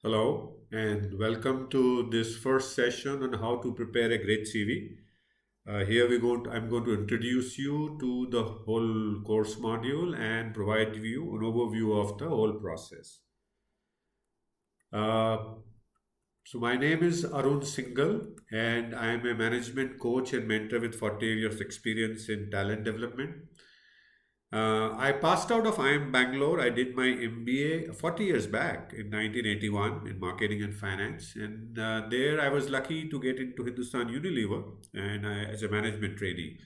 Hello and welcome to this first session on how to prepare a great CV. Here I'm going to introduce you to the whole course module and provide you an overview of the whole process. Uh, so my name is Arun Singhal and I am a management coach and mentor with 40 years experience in talent development. I passed out of IIM Bangalore. I did my MBA 40 years back in 1981 in marketing and finance. And there I was lucky to get into Hindustan Unilever as a management trainee.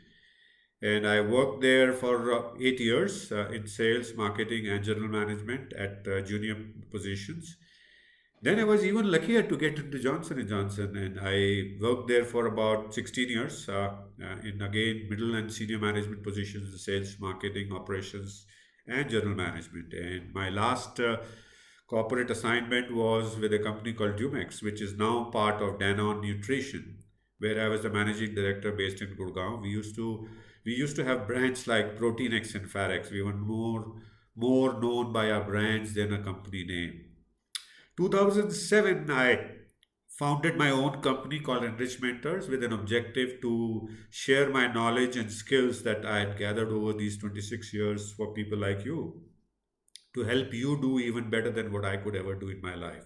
And I worked there for 8 years in sales, marketing, and general management at junior positions. Then I was even luckier to get into Johnson& and Johnson, and I worked there for about 16 years in again middle and senior management positions, in sales, marketing, operations, and general management. And my last corporate assignment was with a company called Dumex, which is now part of Danone Nutrition, where I was the managing director based in Gurgaon. We used to have brands like Proteinex and Farex. We were more known by our brands than a company name. 2007, I founded my own company called Enrich Mentors with an objective to share my knowledge and skills that I had gathered over these 26 years for people like you to help you do even better than what I could ever do in my life.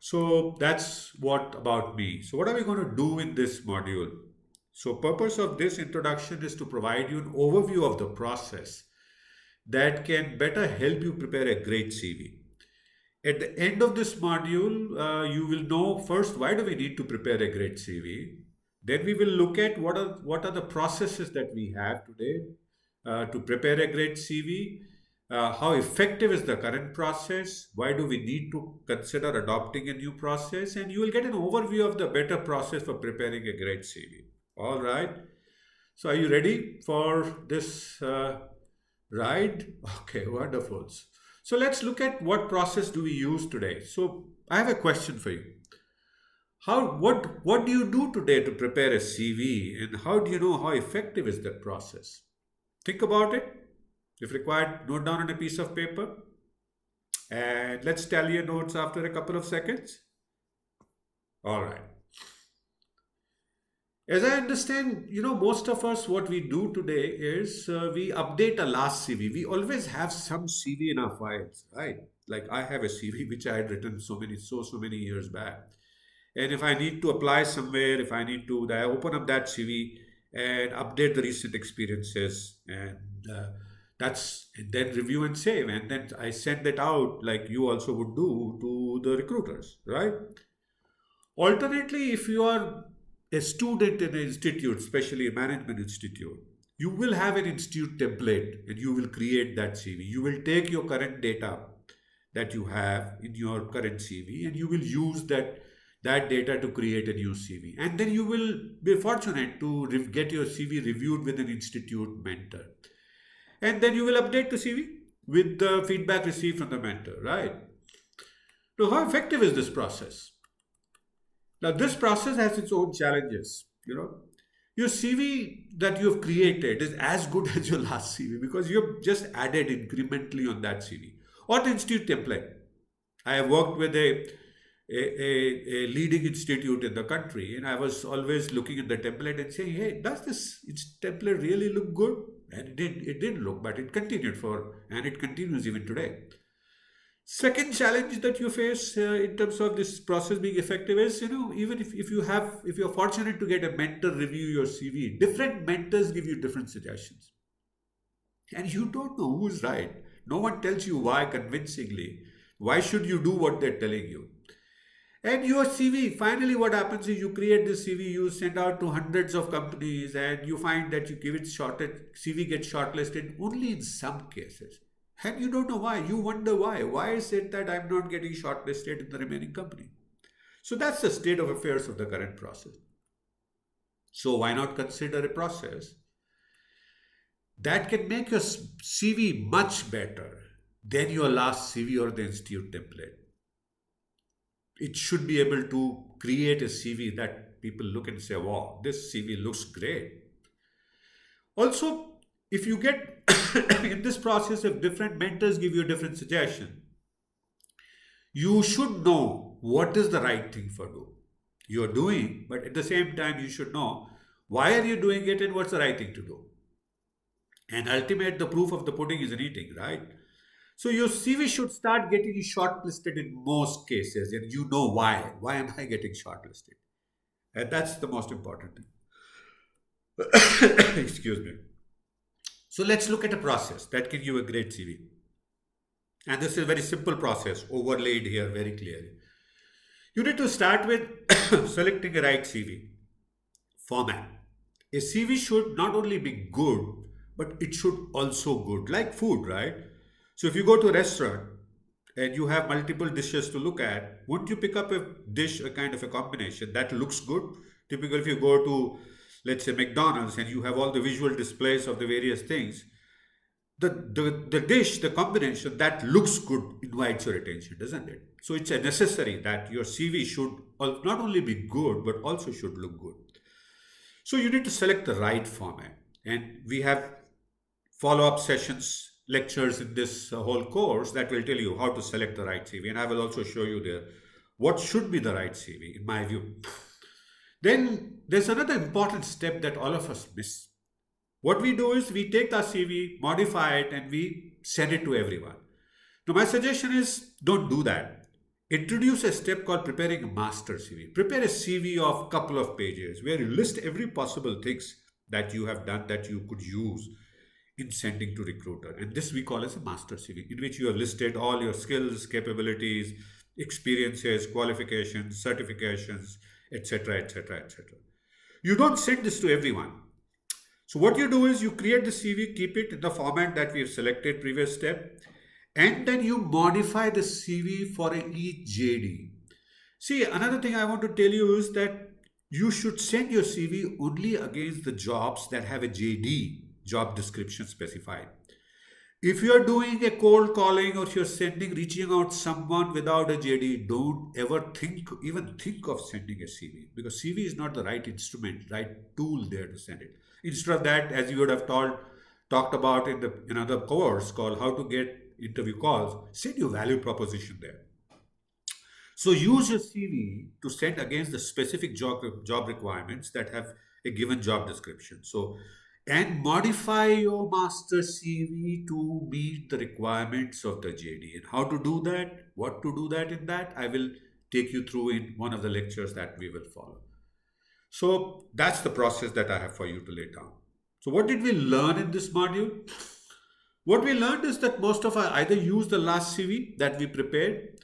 So that's what about me. So what are we going to do in this module? So purpose of this introduction is to provide you an overview of the process that can better help you prepare a great CV. At the end of this module, you will know first why do we need to prepare a great CV. Then we will look at what are the processes that we have today to prepare a great CV. How effective is the current process? Why do we need to consider adopting a new process? And you will get an overview of the better process for preparing a great CV. All right. So, are you ready for this ride? Okay, wonderful. So let's look at what process do we use today. So I have a question for you. What do you do today to prepare a CV and how do you know how effective is that process? Think about it. If required, note down on a piece of paper and let's tally your notes after a couple of seconds. All right. As I understand, most of us, what we do today is we update a last CV. We always have some CV in our files, right? Like I have a CV which I had written so many years back. And if I need to apply somewhere, if I need to, I open up that CV and update the recent experiences, and then review and save, and then I send it out like you also would do to the recruiters, right? Alternately, if you are a student in an institute, especially a management institute, you will have an institute template and you will create that CV. You will take your current data that you have in your current CV and you will use that data to create a new CV. And then you will be fortunate to get your CV reviewed with an institute mentor. And then you will update the CV with the feedback received from the mentor, right? So, how effective is this process? Now, this process has its own challenges. Your CV that you have created is as good as your last CV because you have just added incrementally on that CV or the institute template. I have worked with a leading institute in the country, and I was always looking at the template and saying, "Hey, does this template really look good?" And it did. It didn't look, but it continued and it continues even today. Second challenge that you face in terms of this process being effective is, even if you're fortunate to get a mentor review your CV, different mentors give you different suggestions. And you don't know who's right. No one tells you why convincingly. Why should you do what they're telling you? And your CV, finally, what happens is you create this CV, you send out to hundreds of companies, and you find that you give it shorted, CV gets shortlisted only in some cases. And you don't know why. You wonder why. Why is it that I'm not getting shortlisted in the remaining company? So that's the state of affairs of the current process. So why not consider a process that can make your CV much better than your last CV or the institute template? It should be able to create a CV that people look and say, wow, this CV looks great. Also, if you get in this process, if different mentors give you a different suggestion, You should know what is the right thing for do. You're doing, but at the same time, you should know why are you doing it and what's the right thing to do. And ultimate, the proof of the pudding is in eating, right? So your CV should start getting you shortlisted in most cases, and you know why. Why am I getting shortlisted? And that's the most important thing. Excuse me. So let's look at a process that can give a great CV. And this is a very simple process, overlaid here very clearly. You need to start with selecting a right CV format. A CV should not only be good, but it should also good, like food, right? So if you go to a restaurant and you have multiple dishes to look at, wouldn't you pick up a dish, a kind of a combination that looks good? Typically, if you go to, let's say, McDonald's and you have all the visual displays of the various things, the dish, the combination that looks good invites your attention, doesn't it? So it's a necessary that your CV should not only be good, but also should look good. So you need to select the right format. And we have follow up sessions, lectures in this whole course that will tell you how to select the right CV. And I will also show you there what should be the right CV, in my view. Then there's another important step that all of us miss. What we do is we take our CV, modify it, and we send it to everyone. Now, my suggestion is don't do that. Introduce a step called preparing a master CV. Prepare a CV of a couple of pages where you list every possible things that you have done that you could use in sending to recruiter. And this we call as a master CV, in which you have listed all your skills, capabilities, experiences, qualifications, certifications, etc., etc., etc. You don't send this to everyone. So what you do is you create the CV, keep it in the format that we have selected previous step, and then you modify the CV for each JD. See, another thing I want to tell you is that you should send your CV only against the jobs that have a JD, job description specified. If you are doing a cold calling or if you're reaching out someone without a JD, don't ever even think of sending a CV, because CV is not the right instrument, right tool there to send it. Instead of that, as you would have talked about in the another course called How to Get Interview Calls, send your value proposition there. So use your CV to send against the specific job requirements that have a given job description. So and modify your master CV to meet the requirements of the JD. And how to do that, what to do that in that, I will take you through in one of the lectures that we will follow. So that's the process that I have for you to lay down. So what did we learn in this module? What we learned is that most of us either use the last CV that we prepared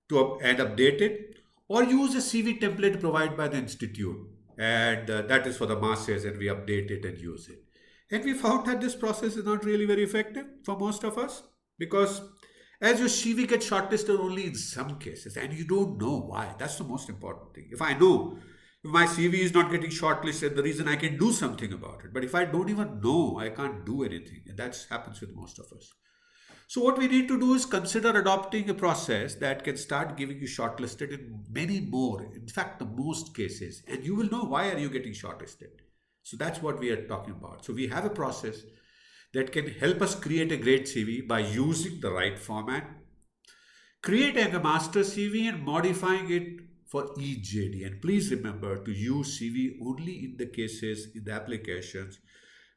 and update it, or use a CV template provided by the institute, and that is for the masses, and we update it and use it. And we found that this process is not really very effective for most of us, because as your CV gets shortlisted only in some cases, and you don't know why. That's the most important thing. If I know if my CV is not getting shortlisted, the reason I can do something about it. But if I don't even know, I can't do anything. And that happens with most of us. So what we need to do is consider adopting a process that can start giving you shortlisted in many more, in fact, the most cases, and you will know why are you getting shortlisted. So that's what we are talking about. So we have a process that can help us create a great CV by using the right format, creating a master CV and modifying it for each JD. And please remember to use CV only in the cases in the applications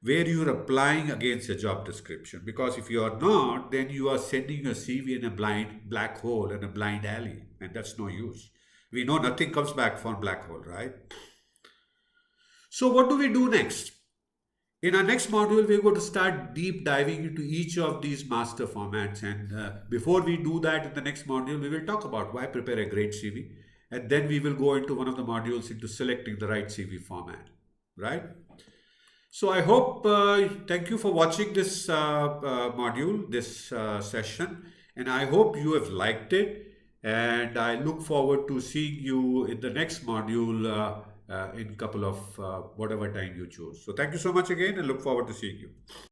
where you are applying against a job description. Because if you are not, then you are sending a CV in a blind black hole and a blind alley, and that's no use. We know nothing comes back from black hole, right? So what do we do next? In our next module, we're going to start deep diving into each of these master formats. And before we do that in the next module, we will talk about why prepare a great CV. And then we will go into one of the modules into selecting the right CV format, right? So I hope, thank you for watching this module, this session, and I hope you have liked it. And I look forward to seeing you in the next module in a couple of whatever time you choose. So thank you so much again and look forward to seeing you.